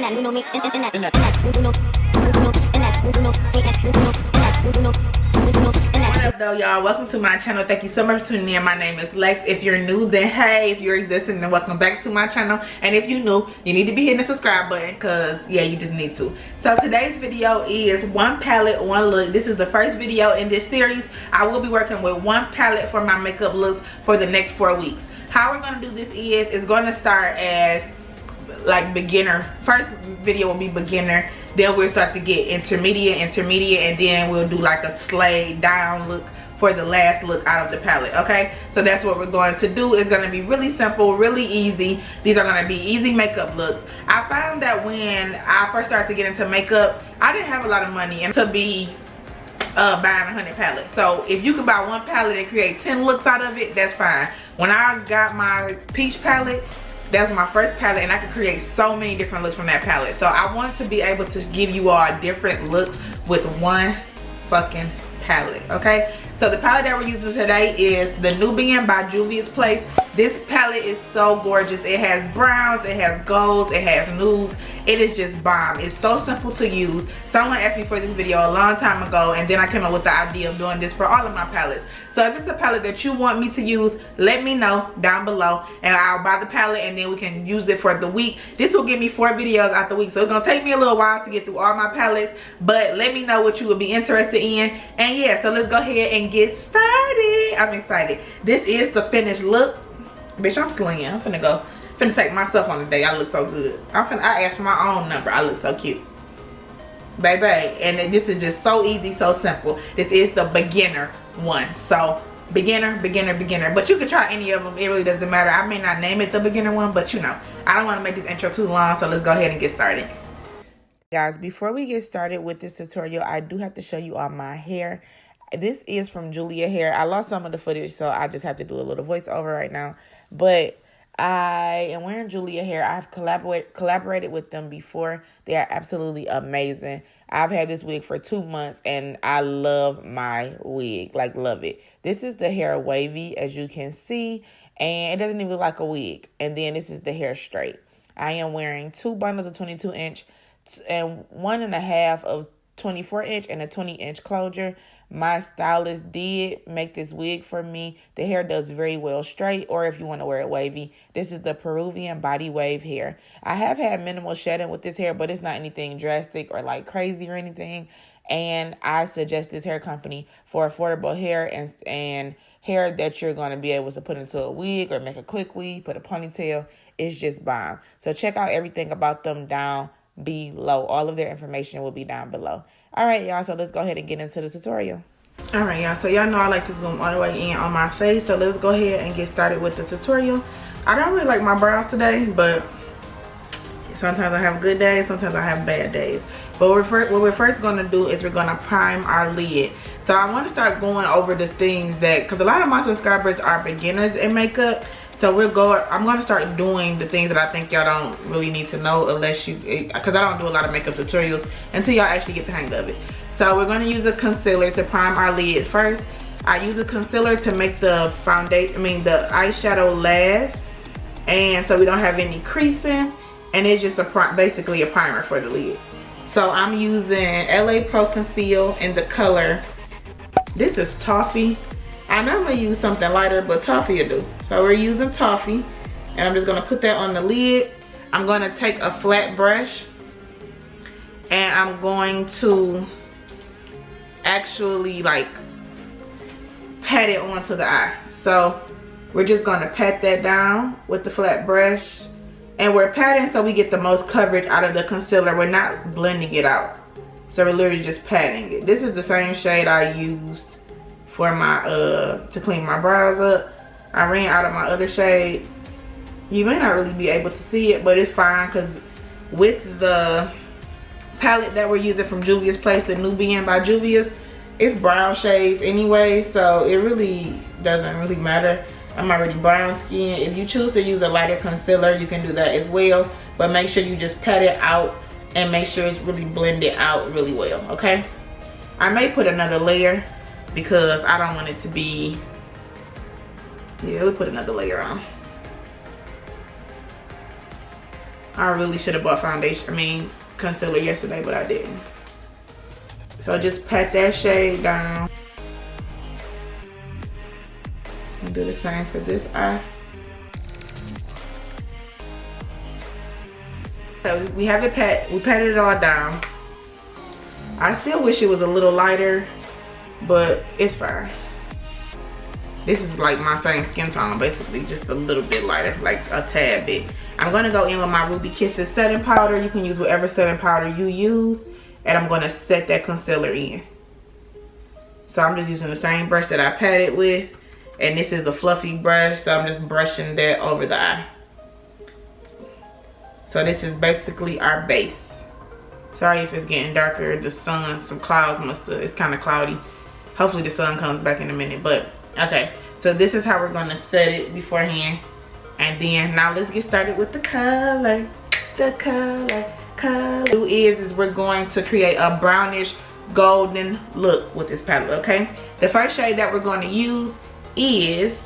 What up though, y'all? Welcome to my channel. Thank you so much for tuning in. My name is Lex. If you're new, then hey. If you're existing, then welcome back to my channel. And if you're new, you need to be hitting the subscribe button, because yeah, you just need to. So today's video is one palette, one look. This is the first video in this series. I will be working with one palette for my makeup looks for the next 4 weeks. How we're going to do this is, it's going to start as like beginner. First video will be beginner, then we'll start to get intermediate, and then we'll do like a slayed down look for the last look out of the palette. Okay, so that's what we're going to do. It's going to be really simple, really easy. These are going to be easy makeup looks. I found that when I first started to get into makeup, I didn't have a lot of money and to be buying 100 palettes. So if you can buy one palette and create 10 looks out of it, that's fine. When I got my peach palette, that was my first palette, and I could create so many different looks from that palette. So I wanted to be able to give you all different looks with one fucking palette. Okay, so the palette that we're using today is the Nubian by Juvias Place. This palette is so gorgeous. It has browns, it has golds, it has nudes. It is just bomb. It's so simple to use. Someone asked me for this video a long time ago, and then I came up with the idea of doing this for all of my palettes. So if it's a palette that you want me to use, let me know down below, and I'll buy the palette, and then we can use it for the week. This will give me 4 videos out the week, so it's gonna take me a little while to get through all my palettes, but let me know what you would be interested in. And yeah, so let's go ahead and get started. I'm excited. This is the finished look. Bitch, I'm slaying. I'm finna take myself on the day. I look so good. I asked for my own number. I look so cute, baby. And this is just so easy, so simple. This is the beginner one. So beginner, but you can try any of them. It really doesn't matter. I may not name it the beginner one, but you know, I don't want to make this intro too long, so let's go ahead and get started. Guys, before we get started with this tutorial, I do have to show you all my hair. This is from Julia Hair. I lost some of the footage, so I just have to do a little voiceover right now. But I am wearing Julia Hair. I've collaborated with them before. They are absolutely amazing. I've had this wig for 2 months, and I love my wig. Like, love it. This is the hair wavy, as you can see, and it doesn't even look like a wig. And then this is the hair straight. I am wearing 2 bundles of 22-inch and 1.5 of 24-inch and a 20-inch closure. My stylist did make this wig for me. The hair does very well straight, or if you want to wear it wavy. This is the Peruvian body wave hair. I have had minimal shedding with this hair, but it's not anything drastic or like crazy or anything. And I suggest this hair company for affordable hair and hair that you're going to be able to put into a wig or make a quick weave, put a ponytail. It's just bomb. So check out everything about them down below. All of their information will be down below. All right, y'all, so let's go ahead and get into the tutorial. All right, y'all, so y'all know I like to zoom all the way in on my face, so let's go ahead and get started with the tutorial. I don't really like my brows today, but sometimes I have good days, sometimes I have bad days. But what we're first going to do is we're going to prime our lid. So I want to start going over the things that, because a lot of my subscribers are beginners in makeup. So I'm going to start doing the things that I think y'all don't really need to know unless you, because I don't do a lot of makeup tutorials until y'all actually get the hang of it. So we're going to use a concealer to prime our lid first. I use a concealer to make the the eyeshadow last, and so we don't have any creasing, and it's just basically a primer for the lid. So I'm using LA Pro Conceal in the color, this is Toffee. I normally use something lighter, but Toffee will do. So we're using Toffee, and I'm just gonna put that on the lid. I'm gonna take a flat brush, and I'm going to actually like pat it onto the eye. So we're just gonna pat that down with the flat brush, and we're patting so we get the most coverage out of the concealer. We're not blending it out, so we're literally just patting it. This is the same shade I used for my to clean my brows up. I ran out of my other shade. You may not really be able to see it, but it's fine, because with the palette that we're using from Juvias Place, the Nubian by Juvias, it's brown shades anyway, so it really doesn't really matter. I'm already brown skin. If you choose to use a lighter concealer, you can do that as well, but make sure you just pat it out and make sure it's really blended out really well, okay? I may put another layer because I don't want it to be, yeah, we'll put another layer on. I really should have bought concealer yesterday, but I didn't. So just pat that shade down. And do the same for this eye. So we have it we patted it all down. I still wish it was a little lighter, but it's fine. This is like my same skin tone, basically, just a little bit lighter, like a tad bit. I'm gonna go in with my Ruby Kisses setting powder. You can use whatever setting powder you use, and I'm gonna set that concealer in. So I'm just using the same brush that I patted with, and this is a fluffy brush, so I'm just brushing that over the eye. So this is basically our base. Sorry if it's getting darker. The sun, some clouds it's kind of cloudy. Hopefully the sun comes back in a minute, but okay. So this is how we're gonna set it beforehand. And then now let's get started with the color. The color. Is we're going to create a brownish golden look with this palette, okay? The first shade that we're going to use is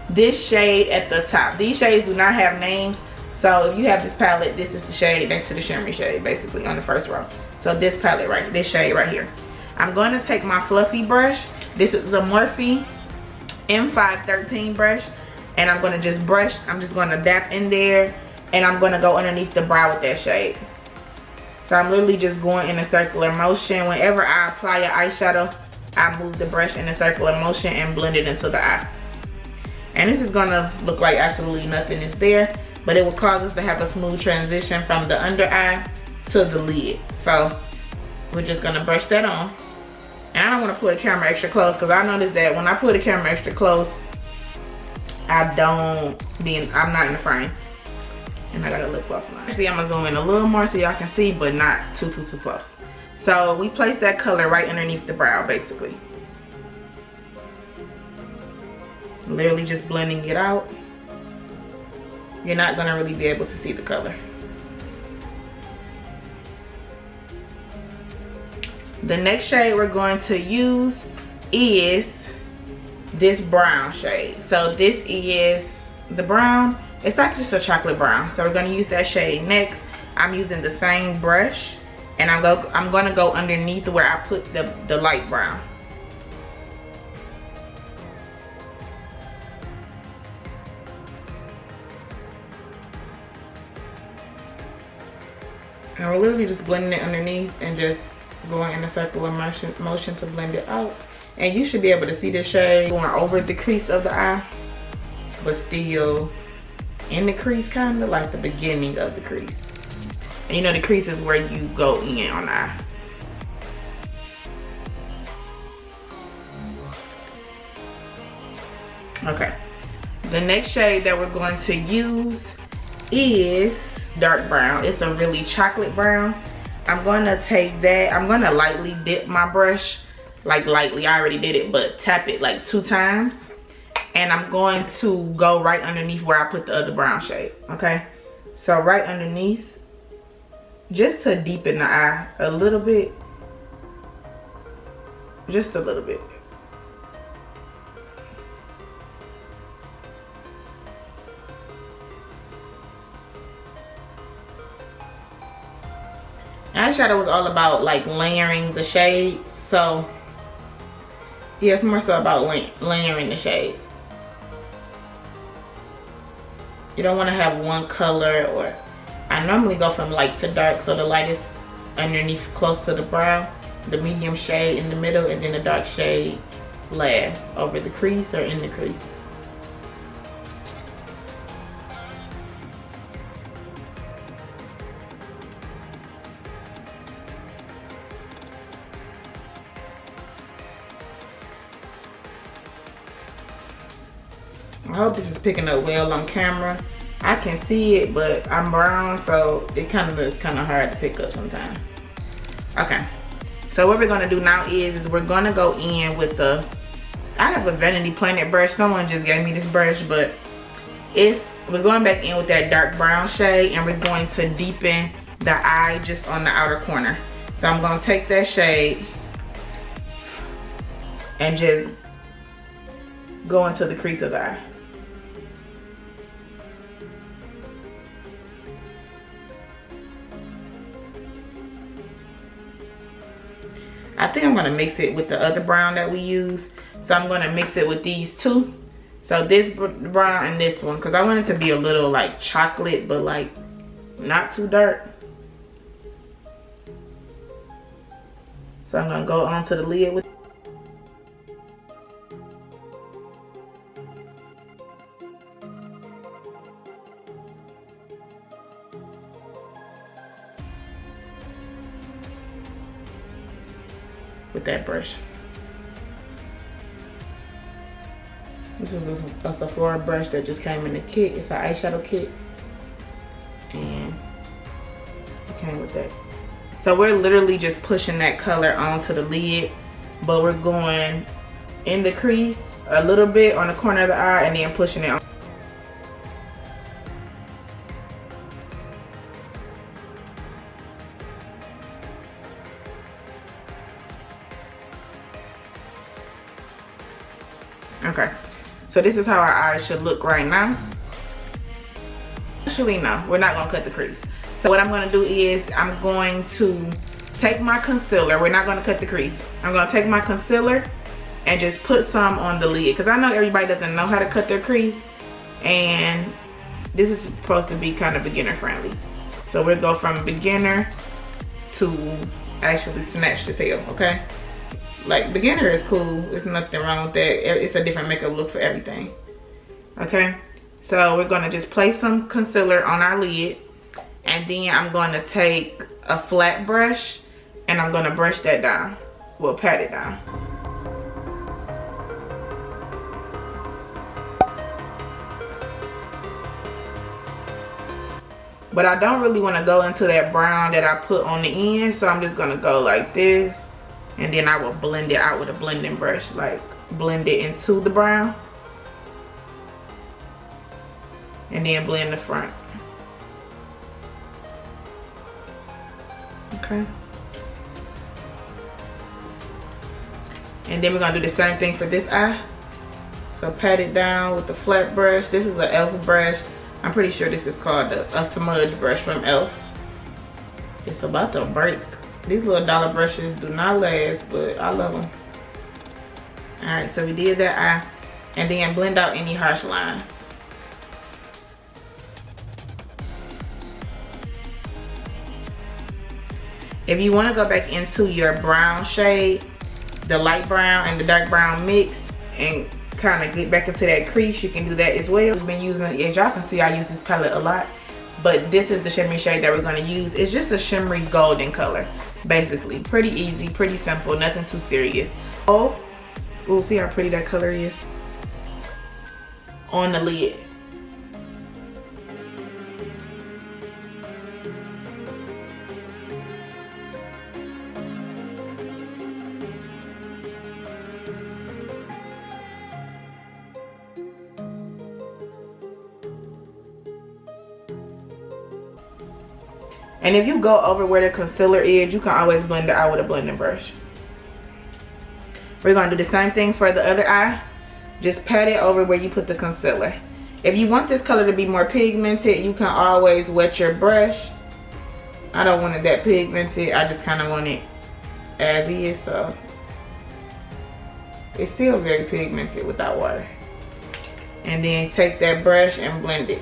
this shade at the top. These shades do not have names. So if you have this palette, this is the shade next to the shimmery shade, basically on the first row. So this palette this shade right here. I'm going to take my fluffy brush. This is the Morphe M513 brush, and I'm going to just brush. I'm just going to dab in there, and I'm going to go underneath the brow with that shade. So I'm literally just going in a circular motion. Whenever I apply an eyeshadow, I move the brush in a circular motion and blend it into the eye. And this is going to look like absolutely nothing is there, but it will cause us to have a smooth transition from the under eye to the lid. So we're just gonna brush that on. And I don't wanna put the camera extra close, because I noticed that when I put the camera extra close, I'm not in the frame. And I got a lip gloss on. Actually, I'm gonna zoom in a little more so y'all can see, but not too close. So we place that color right underneath the brow, basically. Literally just blending it out. You're not gonna really be able to see the color. The next shade we're going to use is this brown shade. So this is the brown. It's like just a chocolate brown. So we're gonna use that shade next. I'm using the same brush, and I'm gonna go underneath where I put the light brown. And we're literally just blending it underneath and just going in a circular motion to blend it out. And you should be able to see the shade going over the crease of the eye, but still in the crease, kind of like the beginning of the crease. And you know the crease is where you go in on the eye. Okay. The next shade that we're going to use is dark brown. It's a really chocolate brown. I'm gonna take that. I'm gonna lightly dip my brush, like lightly. I already did it, but tap it like 2 times. And I'm going to go right underneath where I put the other brown shade. Okay, so right underneath, just to deepen the eye a little bit, just a little bit. Eyeshadow was all about like layering the shades, so yeah, it's more so about layering the shades. You don't want to have one color, or I normally go from light to dark, so the light is underneath close to the brow, the medium shade in the middle, and then the dark shade last over the crease or in the crease. I hope this is picking up well on camera. I can see it, but I'm brown, so it kind of looks kind of hard to pick up sometimes. Okay, so what we're gonna do now is we're gonna go in with I have a Vanity Planet brush. Someone just gave me this brush, but we're going back in with that dark brown shade, and we're going to deepen the eye just on the outer corner. So I'm gonna take that shade and just go into the crease of the eye. I think I'm gonna mix it with the other brown that we use. So I'm gonna mix it with these two. So this brown and this one, because I want it to be a little like chocolate, but like not too dark. So I'm gonna go onto the lid with that brush. This is a Sephora brush that just came in the kit. It's an eyeshadow kit, and it came with that. So we're literally just pushing that color onto the lid, but we're going in the crease a little bit on the corner of the eye and then pushing it on. Okay, so this is how our eyes should look right now. Actually, no, we're not gonna cut the crease. So what I'm gonna do is I'm going to take my concealer. We're not gonna cut the crease. I'm gonna take my concealer and just put some on the lid, because I know everybody doesn't know how to cut their crease, and this is supposed to be kind of beginner friendly. So we'll go from beginner to actually snatch the tail, okay? Like, beginner is cool. There's nothing wrong with that. It's a different makeup look for everything. Okay? So we're going to just place some concealer on our lid. And then I'm going to take a flat brush and I'm going to brush that down. We'll pat it down. But I don't really want to go into that brown that I put on the end. So I'm just going to go like this. And then I will blend it out with a blending brush, like blend it into the brown. And then blend the front. Okay. And then we're gonna do the same thing for this eye. So pat it down with the flat brush. This is an e.l.f. brush. I'm pretty sure this is called a smudge brush from e.l.f. It's about to break. These little dollar brushes do not last, but I love them. Alright, so we did that eye. And then blend out any harsh lines. If you want to go back into your brown shade, the light brown and the dark brown mixed, and kind of get back into that crease, you can do that as well. We've been using, as y'all can see, I use this palette a lot. But this is the shimmery shade that we're going to use. It's just a shimmery golden color, basically. Pretty easy, pretty simple, nothing too serious. Oh, ooh, see how pretty that color is on the lid. And if you go over where the concealer is, you can always blend it out with a blending brush. We're going to do the same thing for the other eye. Just pat it over where you put the concealer. If you want this color to be more pigmented, you can always wet your brush. I don't want it that pigmented. I just kind of want it as is. So it's still very pigmented without water. And then take that brush and blend it.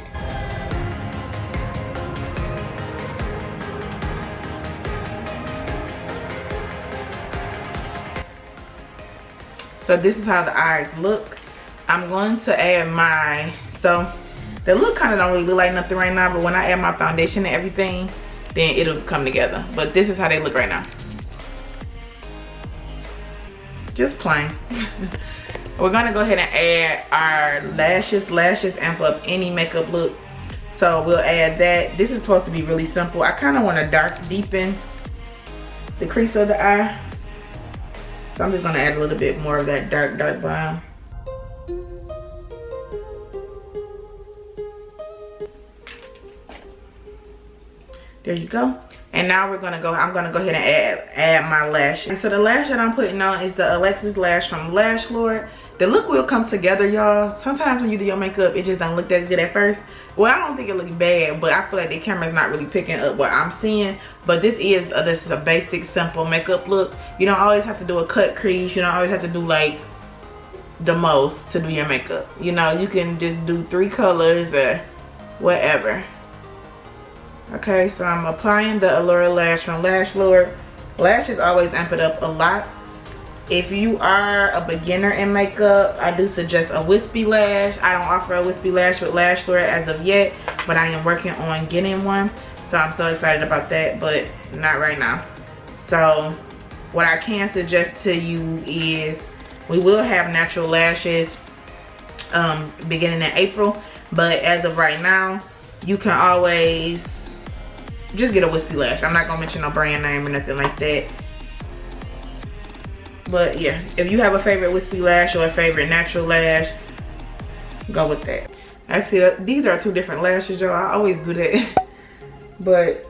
So this is how the eyes look. I'm going to add my, so they look kind of don't really look like nothing right now, but when I add my foundation and everything, then it'll come together. But this is how they look right now. Just plain. We're gonna go ahead and add our lashes. Lashes amp up any makeup look. So we'll add that. This is supposed to be really simple. I kind of want to dark deepen the crease of the eye. So I'm just gonna add a little bit more of that dark brown. There you go. And now I'm gonna go ahead and add my lashes. So the lash that I'm putting on is the ALEXIS lash from Lash Lord. the look will come together, y'all. Sometimes when you do your makeup, it just don't look that good at first. Well, I don't think it looks bad, but I feel like the camera's not really picking up what I'm seeing. But this is a basic, simple makeup look. You don't always have to do a cut crease. You don't always have to do like the most to do your makeup. You know, you can just do 3 colors or whatever. Okay, so I'm applying the Allure Lash from Lash Lure. Lashes always amp it up a lot. If you are a beginner in makeup, I do suggest a wispy lash. I don't offer a wispy lash with Lash Lure as of yet, but I am working on getting one. So I'm so excited about that, but not right now. So what I can suggest to you is we will have natural lashes beginning in April, but as of right now, you can always just get a wispy lash. I'm not gonna mention no brand name or nothing like that. But yeah, if you have a favorite wispy lash or a favorite natural lash, go with that. Actually, these are 2 different lashes, y'all. I always do that. But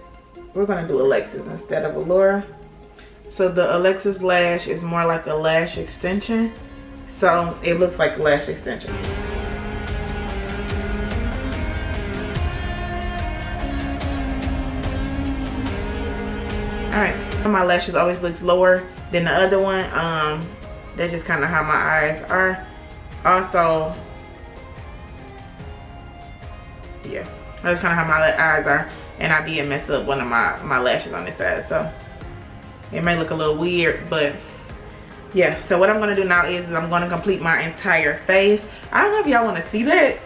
we're gonna do Alexis instead of Allure. So the Alexis lash is more like a lash extension. So it looks like a lash extension. Alright, my lashes always looks lower than the other one. That's just kind of how my eyes are. Also, yeah, that's kind of how my eyes are. And I did mess up one of my lashes on this side, so it may look a little weird, but yeah. So what I'm gonna do now is I'm gonna complete my entire face. I don't know if y'all want to see that,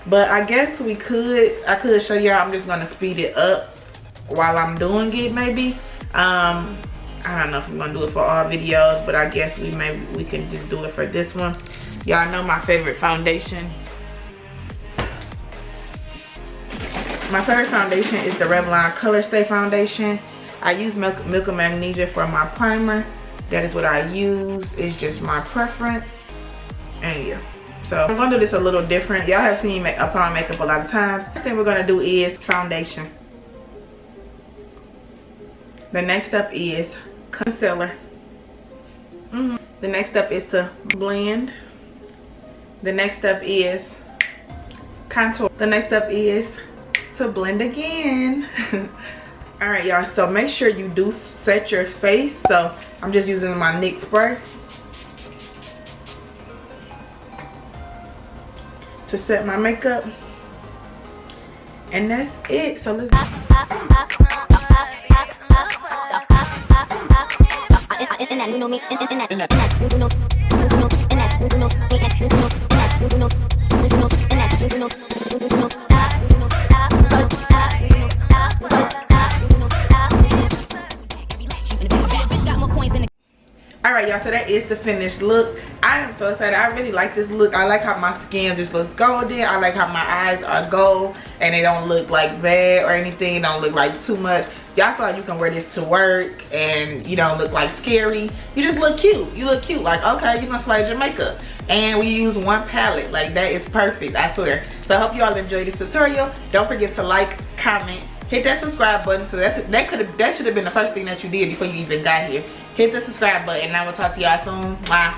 but I guess I could show y'all. I'm just gonna speed it up while I'm doing it, maybe. I don't know if I'm gonna do it for all videos, but I guess we can just do it for this one. Y'all know my favorite foundation. My favorite foundation is the Revlon Color Stay foundation. I use Milk of Magnesia for my primer. That is what I use. It's just my preference. And yeah, so I'm gonna do this a little different. Y'all have seen me apply makeup a lot of times. The thing we're gonna do is foundation. The next step is concealer. The next step is to blend. The next step is contour. The next step is to blend again. All right, y'all, so make sure you do set your face. So I'm just using my NYX spray to set my makeup, and that's it. So let's Alright, y'all, so that is the finished look. I am so excited. I really like this look. I like how my skin just looks golden. I like how my eyes are gold and they don't look like bad or anything. It don't look like too much. Y'all feel like you can wear this to work and you don't look like scary. You just look cute. You look cute. Like, okay, you're gonna slide your makeup. And we use one palette. Like, that is perfect, I swear. So I hope you all enjoyed this tutorial. Don't forget to like, comment, hit that subscribe button. So that should have been the first thing that you did before you even got here. Hit the subscribe button and I will talk to y'all soon. Bye.